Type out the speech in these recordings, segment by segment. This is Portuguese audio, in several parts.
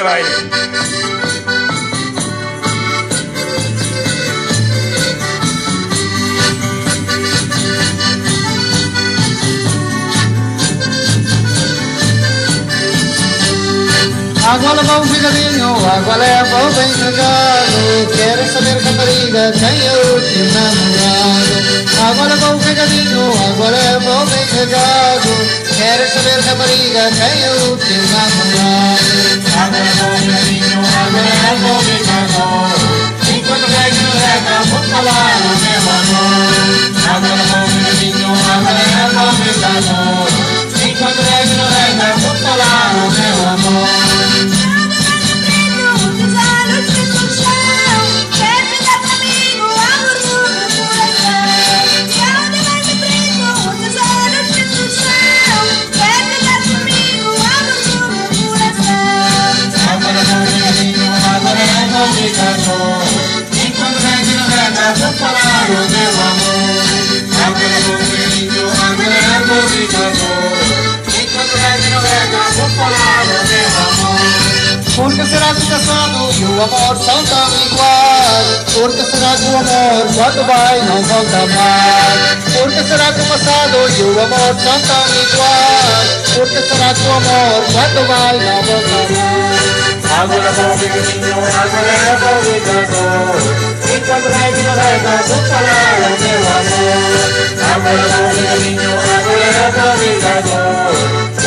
baile, baile. Água leva um brigadinho, água leva o bem jogado. Quero saber, rapariga, quem é o teu namorado? Água leva um brigadinho, água leva o bem jogado. Quero saber, rapariga, quem é o teu namorado? Água leva um brigadinho, água leva o bem jogado. Enquanto rega no rega, vou falar o meu amor. Água leva um brigadinho, água leva o bem jogado. Enquanto rega no rega, vou falar o meu amor. Enquanto rega no rega, vou falar o meu amor. Água leva um brigadinho, água leva o brigador. Enquanto rega no rega, vou falar o meu amor. Por que será que o passado e o amor são tão iguais? Por que será que o amor quando vai não volta mais? Por que será que o passado e o amor são tão iguais? Por que será que o amor quando vai não volta mais? Água leva um brigadinho, água leva o brigador. Enquanto rega no rega, vou falar o meu amor. Água leva um brigadinho, água leva o brigador.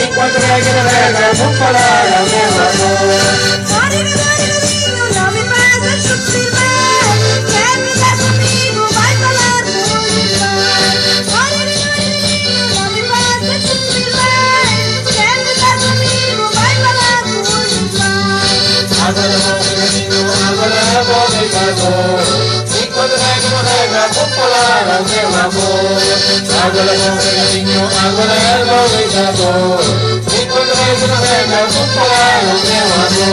Enquanto rega no rega, vou falar o meu amor. Marigadinho, não me faz sofrer mais. Quer brigar comigo, vai falar muito mais. Marigadinho, não me faz sofrer mais. Quer brigar comigo, vai falar muito mais. Água leva um brigadinho, água leva o brigador. Enquanto rega no rega, vou falar o meu amor. Água leva um brigadinho, água leva o brigador. Enquanto rega no rega, vou falar o meu amor.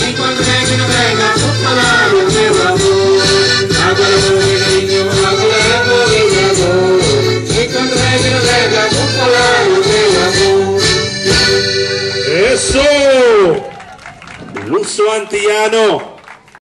Enquanto rega no rega, vou falar o meu amor. Água leva um brigadinho, água leva o brigador. Enquanto rega no rega, vou falar o meu amor. Eso, Luso Antillano.